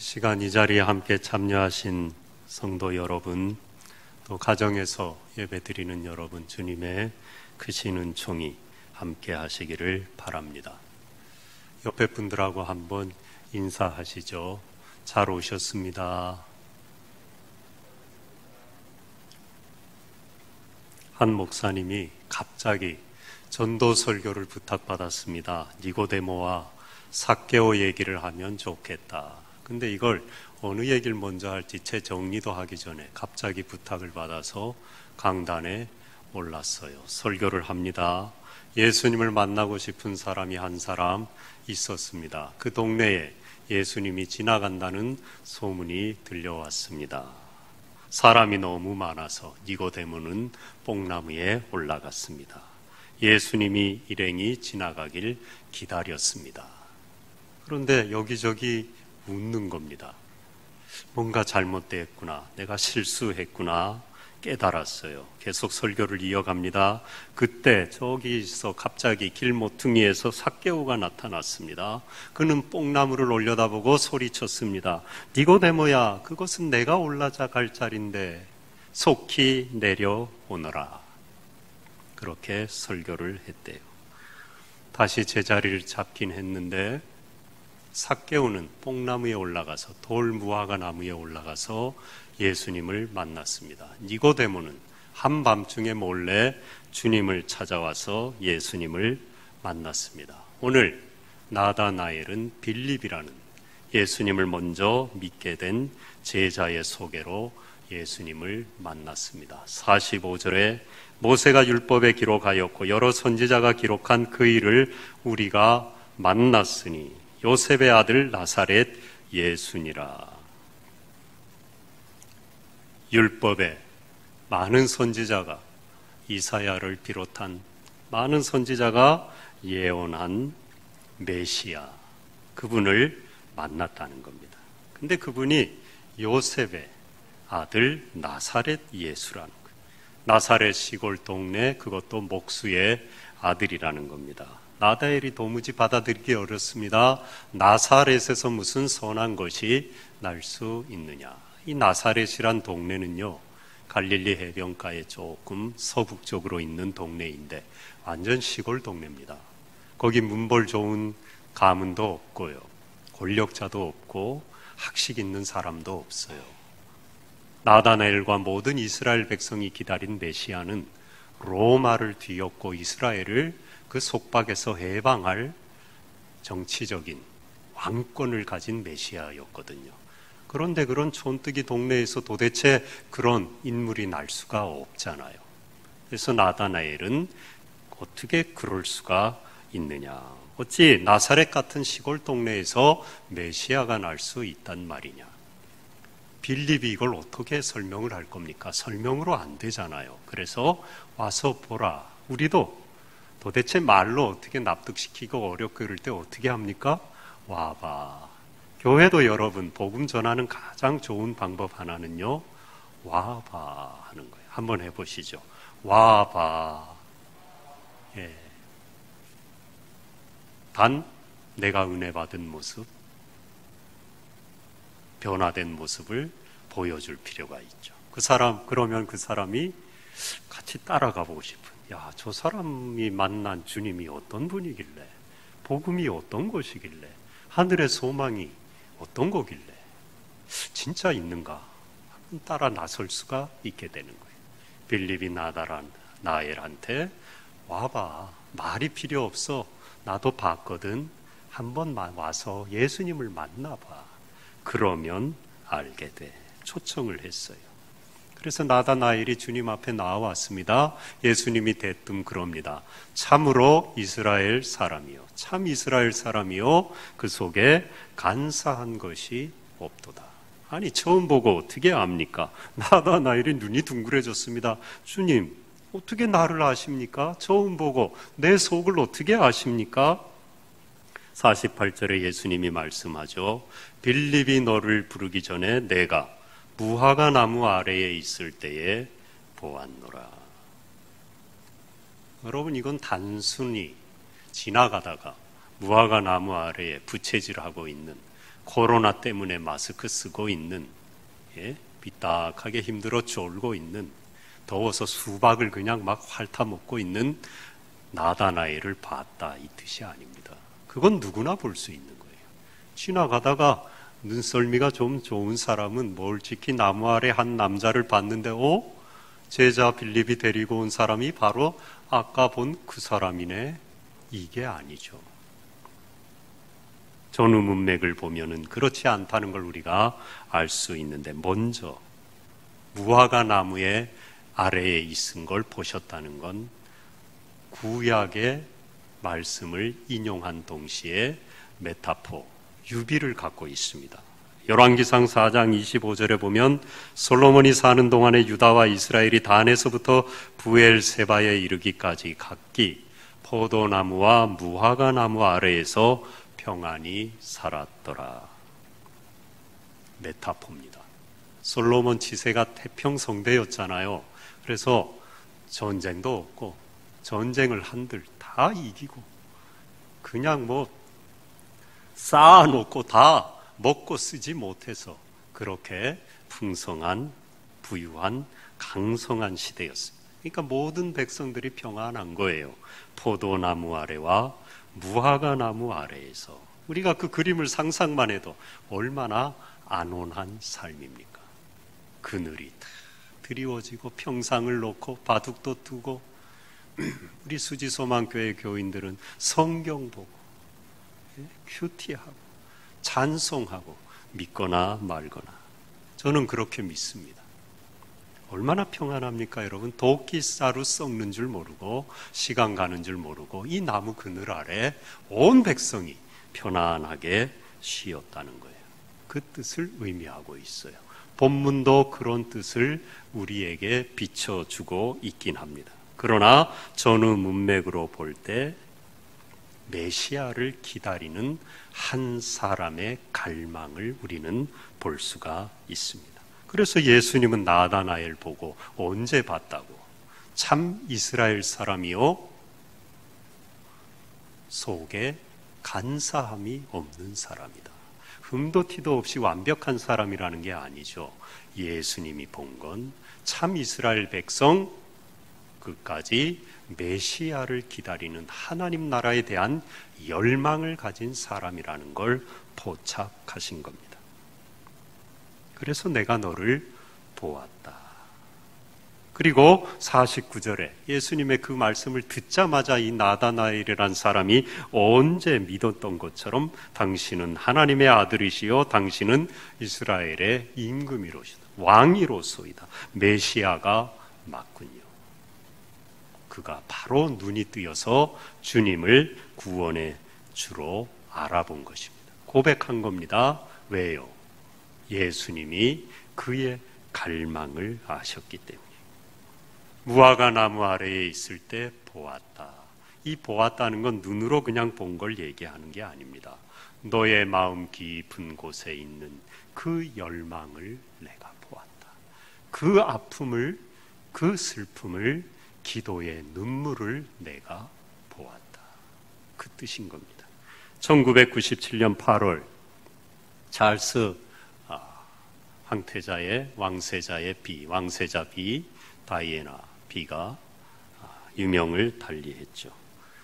시간 이 자리에 함께 참여하신 성도 여러분, 또 가정에서 예배드리는 여러분, 주님의 크신 은총이 함께 하시기를 바랍니다. 옆에 분들하고 한번 인사하시죠. 잘 오셨습니다. 한 목사님이 갑자기 전도 설교를 부탁받았습니다. 니고데모와 삭개오 얘기를 하면 좋겠다. 근데 이걸 어느 얘기를 먼저 할지 제 정리도 하기 전에 갑자기 부탁을 받아서 강단에 올랐어요. 설교를 합니다. 예수님을 만나고 싶은 사람이 한 사람 있었습니다. 그 동네에 예수님이 지나간다는 소문이 들려왔습니다. 사람이 너무 많아서 니고데모는 뽕나무에 올라갔습니다. 예수님이 일행이 지나가길 기다렸습니다. 그런데 여기저기 웃는 겁니다. 뭔가 잘못됐구나, 내가 실수했구나 깨달았어요. 계속 설교를 이어갑니다. 그때 저기서 갑자기 길 모퉁이에서 삭개오가 나타났습니다. 그는 뽕나무를 올려다보고 소리쳤습니다. 니고데모야, 그것은 내가 올라갈 자리인데 속히 내려오너라. 그렇게 설교를 했대요. 다시 제자리를 잡긴 했는데 삭개오는 뽕나무에 올라가서 돌무화과 나무에 올라가서 예수님을 만났습니다. 니고데모는 한밤중에 몰래 주님을 찾아와서 예수님을 만났습니다. 오늘 나다나엘은 빌립이라는 예수님을 먼저 믿게 된 제자의 소개로 예수님을 만났습니다. 45절에 모세가 율법에 기록하였고 여러 선지자가 기록한 그 일을 우리가 만났으니 요셉의 아들 나사렛 예수니라. 율법에 많은 선지자가, 이사야를 비롯한 많은 선지자가 예언한 메시아, 그분을 만났다는 겁니다. 근데 그분이 요셉의 아들 나사렛 예수라는 거예요. 나사렛 시골 동네, 그것도 목수의 아들이라는 겁니다. 나다엘이 도무지 받아들이기 어렵습니다. 나사렛에서 무슨 선한 것이 날 수 있느냐. 이 나사렛이란 동네는요, 갈릴리 해변가에 조금 서북쪽으로 있는 동네인데 완전 시골 동네입니다. 거기 문벌 좋은 가문도 없고요, 권력자도 없고 학식 있는 사람도 없어요. 나다나엘과 모든 이스라엘 백성이 기다린 메시아는 로마를 뒤엎고 이스라엘을 그 속박에서 해방할 정치적인 왕권을 가진 메시아였거든요. 그런데 그런 촌뜨기 동네에서 도대체 그런 인물이 날 수가 없잖아요. 그래서 나다나엘은 어떻게 그럴 수가 있느냐, 어찌 나사렛 같은 시골 동네에서 메시아가 날 수 있단 말이냐. 빌립이 이걸 어떻게 설명을 할 겁니까? 설명으로 안 되잖아요. 그래서 와서 보라. 우리도 도대체 말로 어떻게 납득시키고 어렵고 이럴 때 어떻게 합니까? 와봐. 교회도 여러분, 복음 전하는 가장 좋은 방법 하나는요, 와봐 하는 거예요. 한번 해보시죠. 와봐. 예. 단 내가 은혜 받은 모습, 변화된 모습을 보여줄 필요가 있죠. 그러면 그 사람이 같이 따라가 보고 싶은, 야, 저 사람이 만난 주님이 어떤 분이길래, 복음이 어떤 것이길래, 하늘의 소망이 어떤 거길래 진짜 있는가, 따라 나설 수가 있게 되는 거예요. 빌립이 나다나엘한테 와봐, 말이 필요 없어, 나도 봤거든, 한번 와서 예수님을 만나봐, 그러면 알게 돼. 초청을 했어요. 그래서 나다나엘이 주님 앞에 나왔습니다. 예수님이 대뜸 그럽니다. 참으로 이스라엘 사람이요, 참 이스라엘 사람이요, 그 속에 간사한 것이 없도다. 아니, 처음 보고 어떻게 압니까? 나다나엘이 눈이 둥그레졌습니다. 주님, 어떻게 나를 아십니까? 처음 보고 내 속을 어떻게 아십니까? 48절에 예수님이 말씀하죠. 빌립이 너를 부르기 전에 내가 무화과 나무 아래에 있을 때에 보았노라. 여러분, 이건 단순히 지나가다가 무화과 나무 아래에 부채질하고 있는 코로나 때문에 마스크 쓰고 있는, 삐딱하게 힘들어 졸고 있는, 더워서 수박을 그냥 막 핥아먹고 있는 나다나엘을 봤다, 이 뜻이 아닙니다. 그건 누구나 볼 수 있는 거예요. 지나가다가 눈썰미가 좀 좋은 사람은 멀찍이 나무 아래 한 남자를 봤는데, 제자 빌립이 데리고 온 사람이 바로 아까 본 그 사람이네. 이게 아니죠. 전후 문맥을 보면은 그렇지 않다는 걸 우리가 알 수 있는데, 먼저 무화과 나무의 아래에 있은 걸 보셨다는 건 구약의 말씀을 인용한 동시에 메타포, 유비를 갖고 있습니다. 열왕기상 4장 25절에 보면 솔로몬이 사는 동안에 유다와 이스라엘이 단에서부터 부엘세바에 이르기까지 각기 포도나무와 무화과 나무 아래에서 평안히 살았더라. 메타포입니다. 솔로몬 치세가 태평성대였잖아요. 그래서 전쟁도 없고 전쟁을 한들 다 이기고 그냥 쌓아놓고 다 먹고 쓰지 못해서 그렇게 풍성한, 부유한, 강성한 시대였습니다. 그러니까 모든 백성들이 평안한 거예요. 포도나무 아래와 무화과 나무 아래에서. 우리가 그 그림을 상상만 해도 얼마나 안온한 삶입니까? 그늘이 다 드리워지고 평상을 놓고 바둑도 두고 우리 수지소망교회 교인들은 성경 보고 큐티하고 찬송하고 믿거나 말거나. 저는 그렇게 믿습니다. 얼마나 평안합니까, 여러분? 도끼싸루 썩는 줄 모르고 시간 가는 줄 모르고 이 나무 그늘 아래 온 백성이 편안하게 쉬었다는 거예요. 그 뜻을 의미하고 있어요. 본문도 그런 뜻을 우리에게 비춰주고 있긴 합니다. 그러나 전후 문맥으로 볼 때 메시아를 기다리는 한 사람의 갈망을 우리는 볼 수가 있습니다. 그래서 예수님은 나다나엘 보고 언제 봤다고? 참 이스라엘 사람이요 속에 간사함이 없는 사람이다. 흠도 티도 없이 완벽한 사람이라는 게 아니죠. 예수님이 본 건 참 이스라엘 백성, 끝까지 메시아를 기다리는 하나님 나라에 대한 열망을 가진 사람이라는 걸 포착하신 겁니다. 그래서 내가 너를 보았다. 그리고 49절에 예수님의 그 말씀을 듣자마자 이 나다나엘이라는 사람이 언제 믿었던 것처럼 당신은 하나님의 아들이시요 당신은 이스라엘의 임금이로시다. 왕이로소이다. 메시아가 맞군요. 그가 바로 눈이 뜨여서 주님을 구원의 주로 알아본 것입니다. 고백한 겁니다. 왜요? 예수님이 그의 갈망을 아셨기 때문에. 무화과 나무 아래에 있을 때 보았다. 이 보았다는 건 눈으로 그냥 본 걸 얘기하는 게 아닙니다. 너의 마음 깊은 곳에 있는 그 열망을 내가 보았다. 그 아픔을, 그 슬픔을, 기도의 눈물을 내가 보았다. 그 뜻인 겁니다. 1997년 8월 찰스 황태자의 왕세자의 비, 왕세자 비, 다이애나 비가 유명을 달리했죠.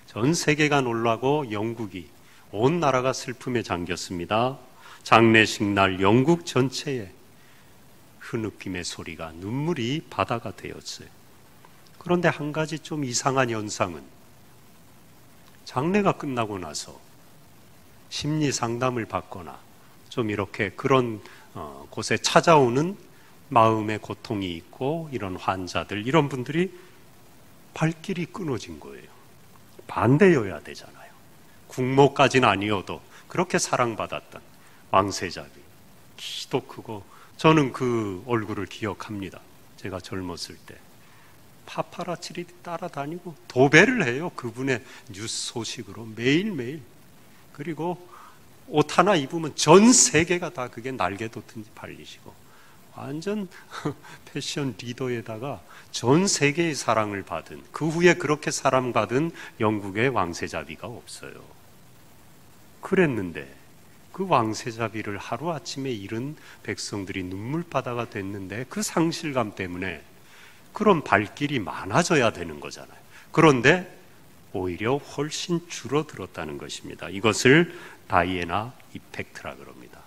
전 세계가 놀라고 영국이 온 나라가 슬픔에 잠겼습니다. 장례식 날 영국 전체에 흐느낌의 소리가 눈물이 바다가 되었어요. 그런데 한 가지 좀 이상한 현상은 장례가 끝나고 나서 심리 상담을 받거나 좀 이렇게 그런 곳에 찾아오는 마음의 고통이 있고 이런 환자들, 이런 분들이 발길이 끊어진 거예요. 반대여야 되잖아요. 국모까지는 아니어도 그렇게 사랑받았던 왕세자비, 키도 크고, 저는 그 얼굴을 기억합니다. 제가 젊었을 때 파파라치들이 따라다니고 도배를 해요. 그분의 뉴스 소식으로 매일매일. 그리고 옷 하나 입으면 전 세계가 다 그게 날개 돋든지 팔리시고, 완전 패션 리더에다가 전 세계의 사랑을 받은, 그 후에 그렇게 사랑받은 영국의 왕세자비가 없어요. 그랬는데 그 왕세자비를 하루아침에 잃은 백성들이 눈물바다가 됐는데 그 상실감 때문에 그런 발길이 많아져야 되는 거잖아요. 그런데 오히려 훨씬 줄어들었다는 것입니다. 이것을 다이애나 이펙트라 그럽니다.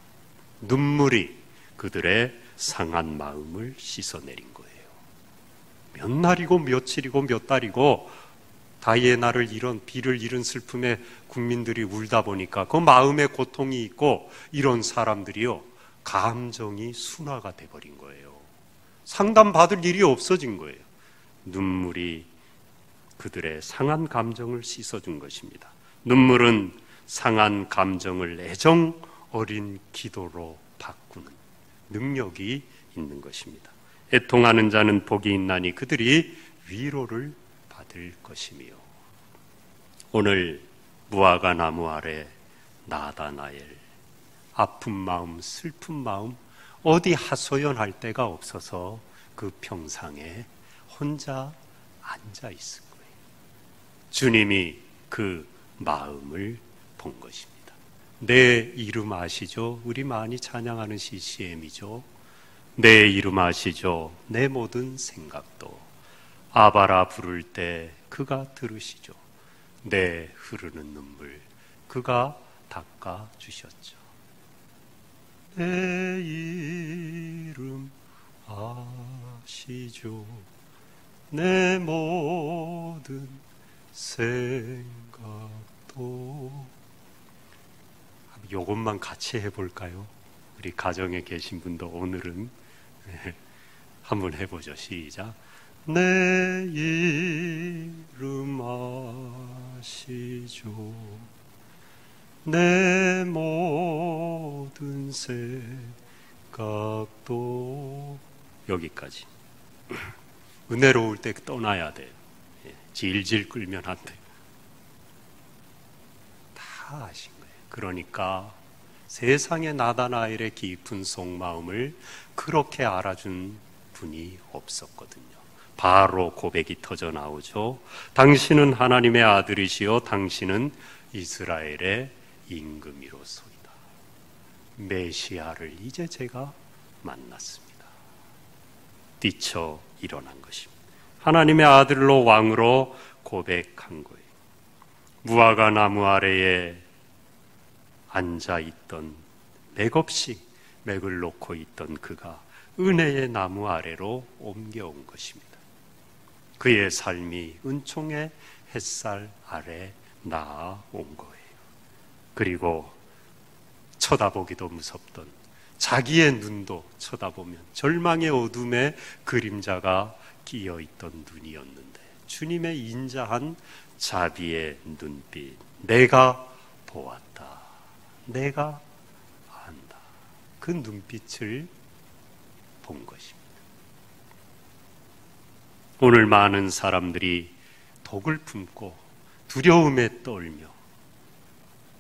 눈물이 그들의 상한 마음을 씻어내린 거예요. 몇 날이고 며칠이고 몇 달이고 다이애나를 잃은 비를 잃은 슬픔에 국민들이 울다 보니까 그 마음에 고통이 있고 이런 사람들이요 감정이 순화가 돼버린 거예요. 상담받을 일이 없어진 거예요. 눈물이 그들의 상한 감정을 씻어준 것입니다. 눈물은 상한 감정을 애정 어린 기도로 바꾸는 능력이 있는 것입니다. 애통하는 자는 복이 있나니 그들이 위로를 받을 것이며. 오늘 무화과 나무 아래 나다나엘, 아픈 마음, 슬픈 마음 어디 하소연할 데가 없어서 그 평상에 혼자 앉아 있은 거예요. 주님이 그 마음을 본 것입니다. 내 이름 아시죠? 우리 많이 찬양하는 CCM이죠. 내 이름 아시죠? 내 모든 생각도 아바라 부를 때 그가 들으시죠. 내 흐르는 눈물 그가 닦아 주셨죠. 내 이름 아시죠? 내 모든 생각도. 요것만 같이 해볼까요? 우리 가정에 계신 분도 오늘은 한번 해보죠. 시작. 내 이름 아시죠? 내 모든 생각도. 여기까지. 은혜로울 때 떠나야 돼요. 질질 끌면 안 돼요. 다 아신 거예요. 그러니까 세상에 나다나엘의 깊은 속마음을 그렇게 알아준 분이 없었거든요. 바로 고백이 터져 나오죠. 당신은 하나님의 아들이시요 당신은 이스라엘의 임금이로소이다. 메시아를 이제 제가 만났습니다. 뛰쳐 일어난 것입니다. 하나님의 아들로 왕으로 고백한 거예요. 무화과 나무 아래에 앉아있던, 맥없이 맥을 놓고 있던 그가 은혜의 나무 아래로 옮겨온 것입니다. 그의 삶이 은총의 햇살 아래 나아온 거예요. 그리고 쳐다보기도 무섭던 자기의 눈도 쳐다보면 절망의 어둠에 그림자가 끼어있던 눈이었는데 주님의 인자한 자비의 눈빛, 내가 보았다, 내가 안다, 그 눈빛을 본 것입니다. 오늘 많은 사람들이 독을 품고 두려움에 떨며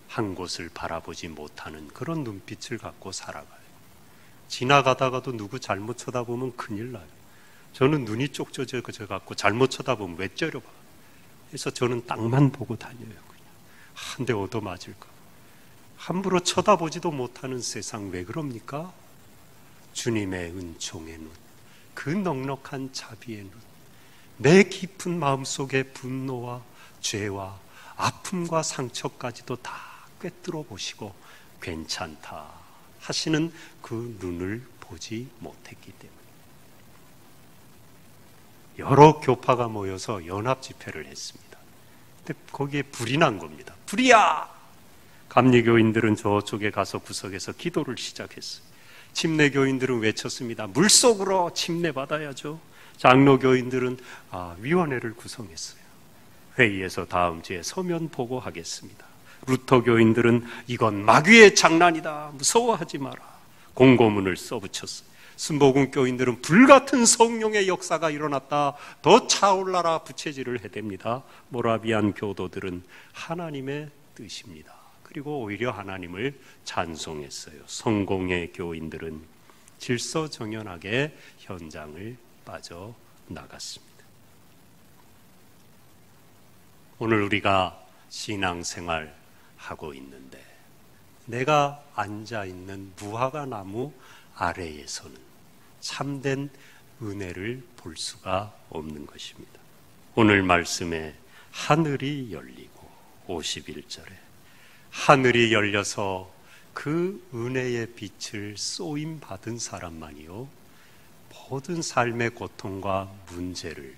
한 곳을 바라보지 못하는 그런 눈빛을 갖고 살아가요. 지나가다가도 누구 잘못 쳐다보면 큰일 나요. 저는 눈이 쪽져져 갖고 잘못 쳐다보면 왜 째려봐. 그래서 저는 땅만 보고 다녀요. 그냥 한 대 얻어맞을까. 함부로 쳐다보지도 못하는 세상 왜 그럽니까? 주님의 은총의 눈, 그 넉넉한 자비의 눈, 내 깊은 마음속의 분노와 죄와 아픔과 상처까지도 다 꿰뚫어 보시고 괜찮다 하시는 그 눈을 보지 못했기 때문에 여러 교파가 모여서 연합 집회를 했습니다. 근데 거기에 불이 난 겁니다. 불이야! 감리교인들은 저쪽에 가서 구석에서 기도를 시작했어요. 침례교인들은 외쳤습니다. 물속으로 침례받아야죠. 장로교인들은 위원회를 구성했어요. 회의에서 다음 주에 서면 보고하겠습니다. 루터교인들은 이건 마귀의 장난이다, 무서워하지 마라, 공고문을 써붙였어요. 순복음교인들은 불같은 성령의 역사가 일어났다, 더 차올라라, 부채질을 해댑니다. 모라비안 교도들은 하나님의 뜻입니다. 그리고 오히려 하나님을 찬송했어요. 성공의 교인들은 질서정연하게 현장을 빠져나갔습니다. 오늘 우리가 신앙생활 하고 있는데 내가 앉아있는 무화과 나무 아래에서는 참된 은혜를 볼 수가 없는 것입니다. 오늘 말씀에 하늘이 열리고 51절에 하늘이 열려서 그 은혜의 빛을 쏘임 받은 사람만이요 모든 삶의 고통과 문제를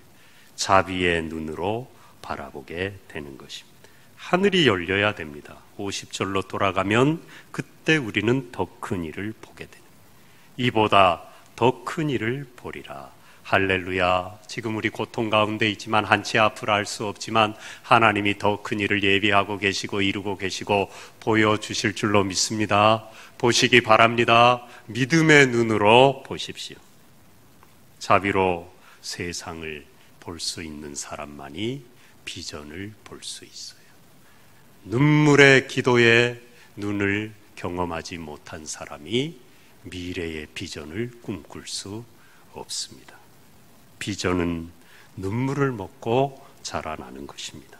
자비의 눈으로 바라보게 되는 것입니다. 하늘이 열려야 됩니다. 50절로 돌아가면 그때 우리는 더 큰 일을 보게 됩니다. 이보다 더 큰 일을 보리라. 할렐루야. 지금 우리 고통 가운데 있지만 한치 앞을 알 수 없지만 하나님이 더 큰 일을 예비하고 계시고 이루고 계시고 보여주실 줄로 믿습니다. 보시기 바랍니다. 믿음의 눈으로 보십시오. 자비로 세상을 볼 수 있는 사람만이 비전을 볼 수 있어요. 눈물의 기도에 눈을 경험하지 못한 사람이 미래의 비전을 꿈꿀 수 없습니다. 비전은 눈물을 먹고 자라나는 것입니다.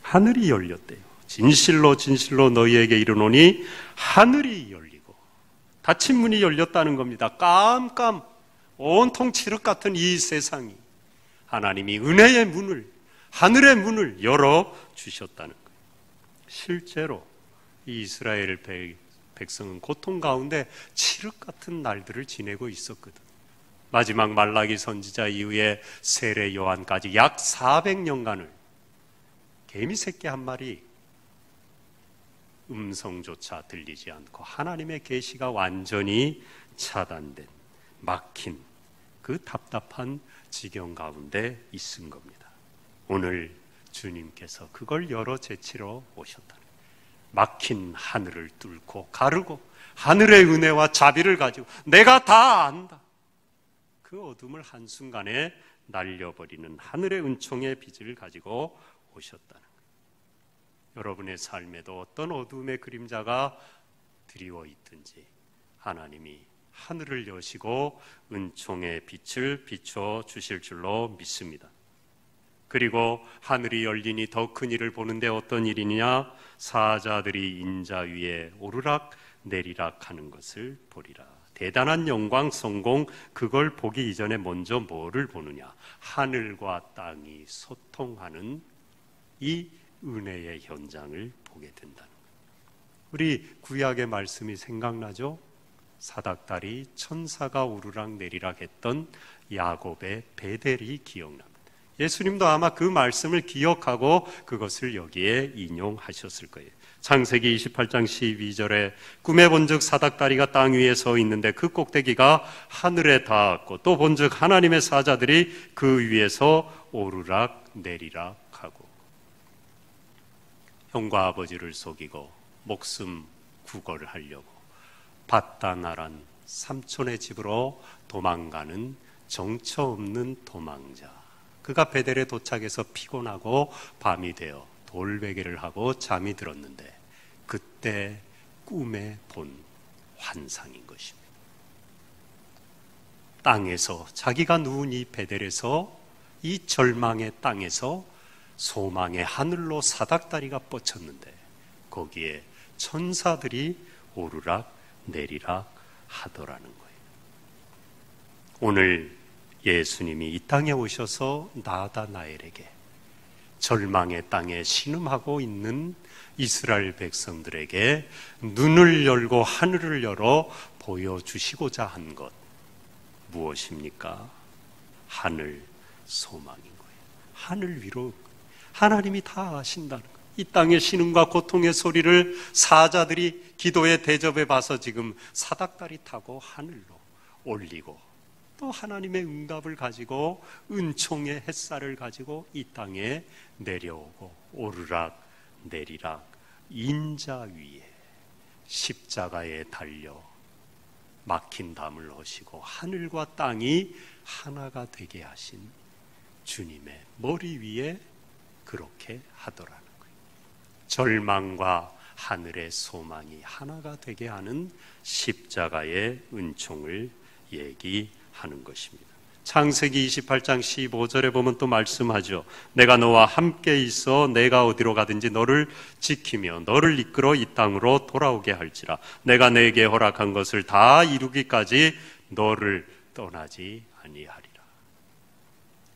하늘이 열렸대요. 진실로 진실로 너희에게 이르노니 하늘이 열리고 닫힌 문이 열렸다는 겁니다. 깜깜 온통 칠흑 같은 이 세상이 하나님이 은혜의 문을 하늘의 문을 열어주셨다는 거예요. 실제로 이 이스라엘 백성은 고통 가운데 칠흑 같은 날들을 지내고 있었거든. 마지막 말라기 선지자 이후에 세례 요한까지 약 400년간을 개미 새끼 한 마리 음성조차 들리지 않고 하나님의 계시가 완전히 차단된 막힌 그 답답한 지경 가운데 있은 겁니다. 오늘 주님께서 그걸 열어 제치러 오셨다. 막힌 하늘을 뚫고 가르고 하늘의 은혜와 자비를 가지고 내가 다 안다. 그 어둠을 한순간에 날려버리는 하늘의 은총의 빛을 가지고 오셨다는 거예요. 여러분의 삶에도 어떤 어둠의 그림자가 드리워 있든지 하나님이 하늘을 여시고 은총의 빛을 비춰 주실 줄로 믿습니다. 그리고 하늘이 열리니 더 큰 일을 보는데 어떤 일이냐? 사자들이 인자 위에 오르락 내리락 하는 것을 보리라. 대단한 영광 성공, 그걸 보기 이전에 먼저 뭐를 보느냐? 하늘과 땅이 소통하는 이 은혜의 현장을 보게 된다는 거예요. 우리 구약의 말씀이 생각나죠? 사닥다리 천사가 오르락 내리락 했던 야곱의 베델이 기억납니다. 예수님도 아마 그 말씀을 기억하고 그것을 여기에 인용하셨을 거예요. 창세기 28장 12절에 꿈에 본즉 사닥다리가 땅 위에 서 있는데 그 꼭대기가 하늘에 닿았고 또 본즉 하나님의 사자들이 그 위에서 오르락 내리락 하고 형과 아버지를 속이고 목숨 구걸을 하려고 바다나란 삼촌의 집으로 도망가는 정처 없는 도망자. 그가 베델에 도착해서 피곤하고 밤이 되어 돌베개를 하고 잠이 들었는데 그때 꿈에 본 환상인 것입니다. 땅에서 자기가 누운 이 베델에서 이 절망의 땅에서 소망의 하늘로 사닥다리가 뻗쳤는데 거기에 천사들이 오르락 내리락 하더라는 거예요. 오늘 예수님이 이 땅에 오셔서 나다나엘에게 절망의 땅에 신음하고 있는 이스라엘 백성들에게 눈을 열고 하늘을 열어 보여주시고자 한 것 무엇입니까? 하늘 소망인 거예요. 하늘 위로 하나님이 다 아신다는 거예요. 이 땅의 신음과 고통의 소리를 사자들이 기도의 대접에 봐서 지금 사닥다리 타고 하늘로 올리고 또 하나님의 응답을 가지고 은총의 햇살을 가지고 이 땅에 내려오고 오르락 내리락 인자 위에 십자가에 달려 막힌 담을 허시고 하늘과 땅이 하나가 되게 하신 주님의 머리 위에 그렇게 하더라는 거예요. 절망과 하늘의 소망이 하나가 되게 하는 십자가의 은총을 얘기하는 것입니다. 창세기 28장 15절에 보면 또 말씀하죠. 내가 너와 함께 있어 내가 어디로 가든지 너를 지키며 너를 이끌어 이 땅으로 돌아오게 할지라. 내가 내게 허락한 것을 다 이루기까지 너를 떠나지 아니하리라.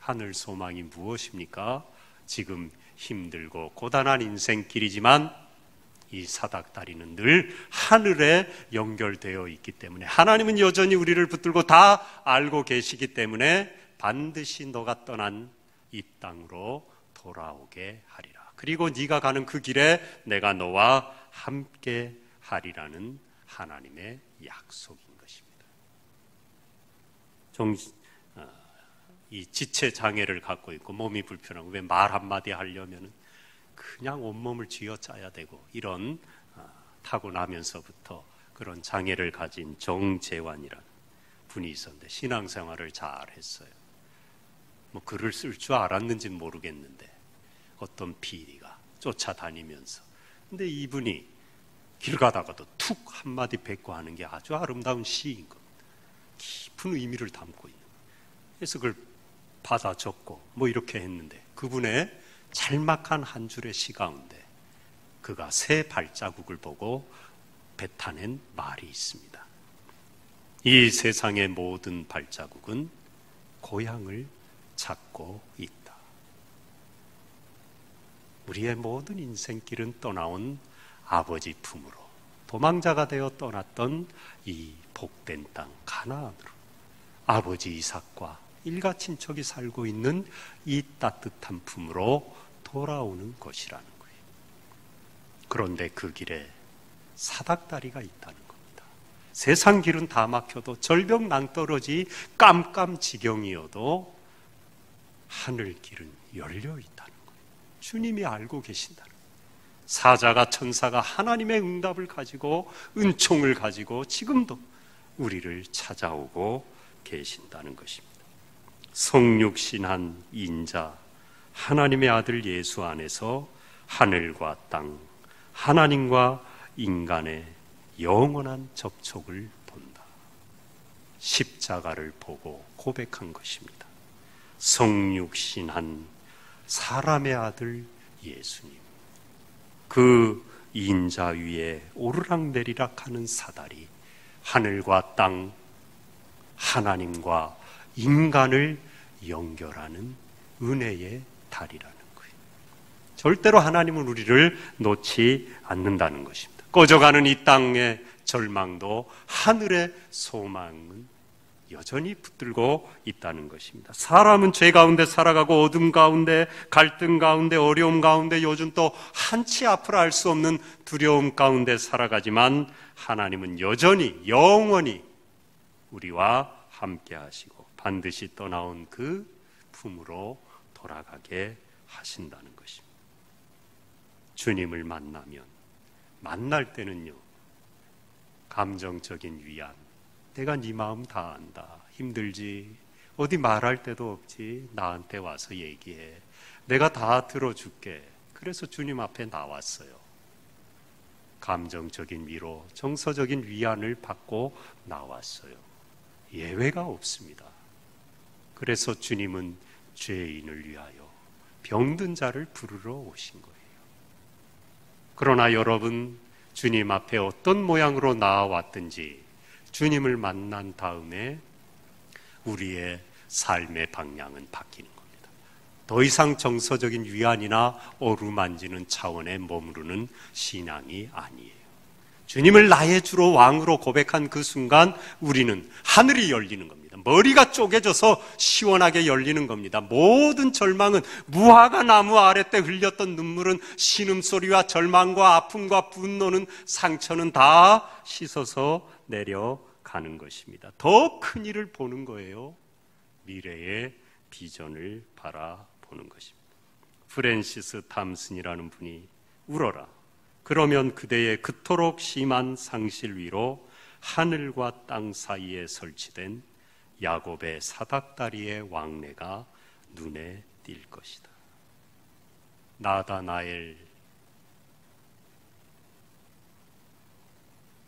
하늘 소망이 무엇입니까? 지금 힘들고 고단한 인생길이지만 이 사닥다리는 늘 하늘에 연결되어 있기 때문에, 하나님은 여전히 우리를 붙들고 다 알고 계시기 때문에 반드시 너가 떠난 이 땅으로 돌아오게 하리라. 그리고 네가 가는 그 길에 내가 너와 함께 하리라는 하나님의 약속인 것입니다. 이 지체 장애를 갖고 있고 몸이 불편하고 왜 말 한마디 하려면 그냥 온몸을 쥐어짜야 되고 이런 타고나면서부터 그런 장애를 가진 정재환이라는 분이 있었는데 신앙생활을 잘 했어요. 뭐 글을 쓸 줄 알았는지는 모르겠는데 어떤 PD가 쫓아다니면서, 근데 이분이 길 가다가도 툭 한마디 뱉고 하는 게 아주 아름다운 시인 겁니다. 깊은 의미를 담고 있는 거예요. 그래서 그걸 받아 적고 뭐 이렇게 했는데 그분의 짤막한 한 줄의 시 가운데 그가 새 발자국을 보고 뱉어낸 말이 있습니다. 이 세상의 모든 발자국은 고향을 찾고 있다. 우리의 모든 인생길은 떠나온 아버지 품으로, 도망자가 되어 떠났던 이 복된 땅 가나안으로, 아버지 이삭과 일가 친척이 살고 있는 이 따뜻한 품으로 돌아오는 것이라는 거예요. 그런데 그 길에 사닥다리가 있다는 겁니다. 세상 길은 다 막혀도 절벽 낭떠러지 깜깜지경이어도 하늘 길은 열려 있다는 거예요. 주님이 알고 계신다는 거예요. 사자가, 천사가 하나님의 응답을 가지고, 은총을 가지고 지금도 우리를 찾아오고 계신다는 것입니다. 성육신한 인자 하나님의 아들 예수 안에서 하늘과 땅, 하나님과 인간의 영원한 접촉을 본다. 십자가를 보고 고백한 것입니다. 성육신한 사람의 아들 예수님, 그 인자 위에 오르락내리락 하는 사다리, 하늘과 땅, 하나님과 인간을 연결하는 은혜의 다리라는 거예요. 절대로 하나님은 우리를 놓지 않는다는 것입니다. 꺼져가는 이 땅의 절망도 하늘의 소망은 여전히 붙들고 있다는 것입니다. 사람은 죄 가운데 살아가고 어둠 가운데, 갈등 가운데, 어려움 가운데, 요즘 또 한치 앞을 알 수 없는 두려움 가운데 살아가지만 하나님은 여전히 영원히 우리와 함께 하시고 반드시 떠나온 그 품으로 돌아가게 하신다는 것입니다. 주님을 만날 때는요, 감정적인 위안, 내가 네 마음 다 안다, 힘들지, 어디 말할 데도 없지, 나한테 와서 얘기해, 내가 다 들어줄게. 그래서 주님 앞에 나왔어요. 감정적인 위로, 정서적인 위안을 받고 나왔어요. 예외가 없습니다. 그래서 주님은 죄인을 위하여 병든 자를 부르러 오신 거예요. 그러나 여러분, 주님 앞에 어떤 모양으로 나아왔든지 주님을 만난 다음에 우리의 삶의 방향은 바뀌는 겁니다. 더 이상 정서적인 위안이나 어루만지는 차원에 머무르는 신앙이 아니에요. 주님을 나의 주로 왕으로 고백한 그 순간 우리는 하늘이 열리는 겁니다. 머리가 쪼개져서 시원하게 열리는 겁니다. 모든 절망은, 무화과 나무 아래 때 흘렸던 눈물은, 신음소리와 절망과 아픔과 분노는, 상처는 다 씻어서 내려가는 것입니다. 더 큰 일을 보는 거예요. 미래의 비전을 바라보는 것입니다. 프랜시스 탐슨이라는 분이 울어라, 그러면 그대의 그토록 심한 상실 위로 하늘과 땅 사이에 설치된 야곱의 사닥다리의 왕래가 눈에 띌 것이다. 나다나엘,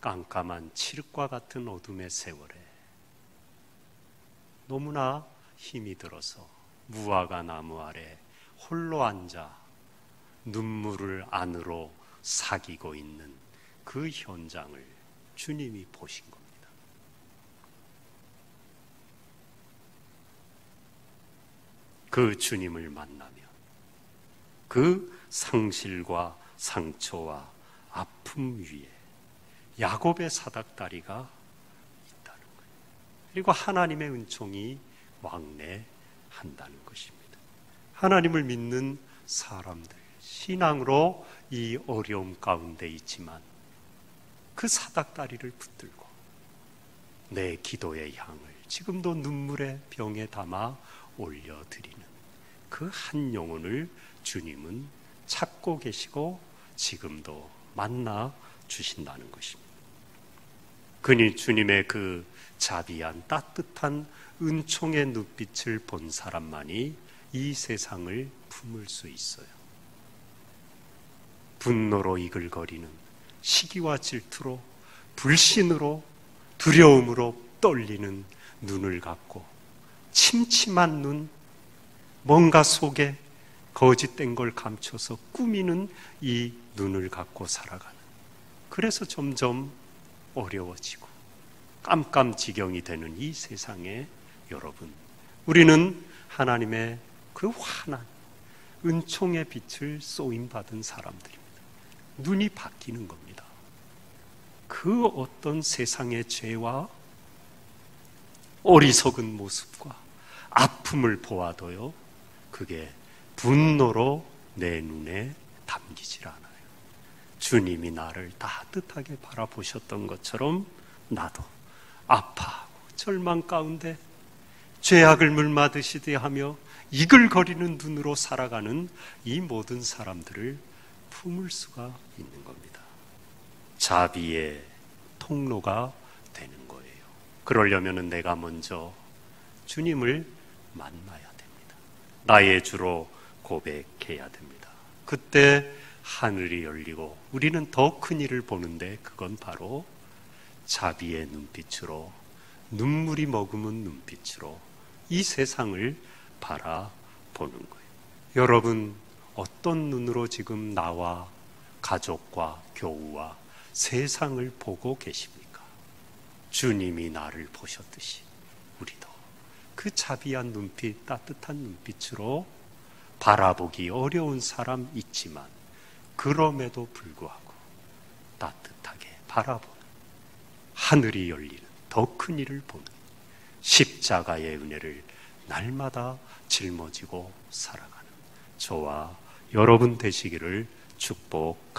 깜깜한 칠흑과 같은 어둠의 세월에 너무나 힘이 들어서 무화과 나무 아래 홀로 앉아 눈물을 안으로 사귀고 있는 그 현장을 주님이 보신 겁니다. 그 주님을 만나면 그 상실과 상처와 아픔 위에 야곱의 사닥다리가 있다는 거예요. 그리고 하나님의 은총이 왕래한다는 것입니다. 하나님을 믿는 사람들, 신앙으로 이 어려움 가운데 있지만 그 사닥다리를 붙들고 내 기도의 향을 지금도 눈물의 병에 담아 올려드리는 그 한 영혼을 주님은 찾고 계시고 지금도 만나 주신다는 것입니다. 그니 주님의 그 자비한 따뜻한 은총의 눈빛을 본 사람만이 이 세상을 품을 수 있어요. 분노로 이글거리는 시기와 질투로 불신으로 두려움으로 떨리는 눈을 갖고 침침한 눈, 뭔가 속에 거짓된 걸 감춰서 꾸미는 이 눈을 갖고 살아가는, 그래서 점점 어려워지고 깜깜지경이 되는 이 세상에 여러분, 우리는 하나님의 그 환한 은총의 빛을 쏘임받은 사람들입니다. 눈이 바뀌는 겁니다. 그 어떤 세상의 죄와 어리석은 모습과 아픔을 보아도요, 그게 분노로 내 눈에 담기질 않아요. 주님이 나를 따뜻하게 바라보셨던 것처럼 나도 아파하고 절망 가운데 죄악을 물맞으시듯 하며 이글거리는 눈으로 살아가는 이 모든 사람들을 품을 수가 있는 겁니다. 자비의 통로가 되는 거예요. 그러려면 내가 먼저 주님을 만나야 됩니다. 나의 주로 고백해야 됩니다. 그때 하늘이 열리고 우리는 더 큰 일을 보는데, 그건 바로 자비의 눈빛으로, 눈물이 머금은 눈빛으로 이 세상을 바라보는 거예요. 여러분, 어떤 눈으로 지금 나와 가족과 교우와 세상을 보고 계십니까? 주님이 나를 보셨듯이 우리도 그 자비한 눈빛, 따뜻한 눈빛으로 바라보기 어려운 사람 있지만 그럼에도 불구하고 따뜻하게 바라보는, 하늘이 열리는 더 큰 일을 보는 십자가의 은혜를 날마다 짊어지고 살아가는 저와 여러분 되시기를 축복합니다.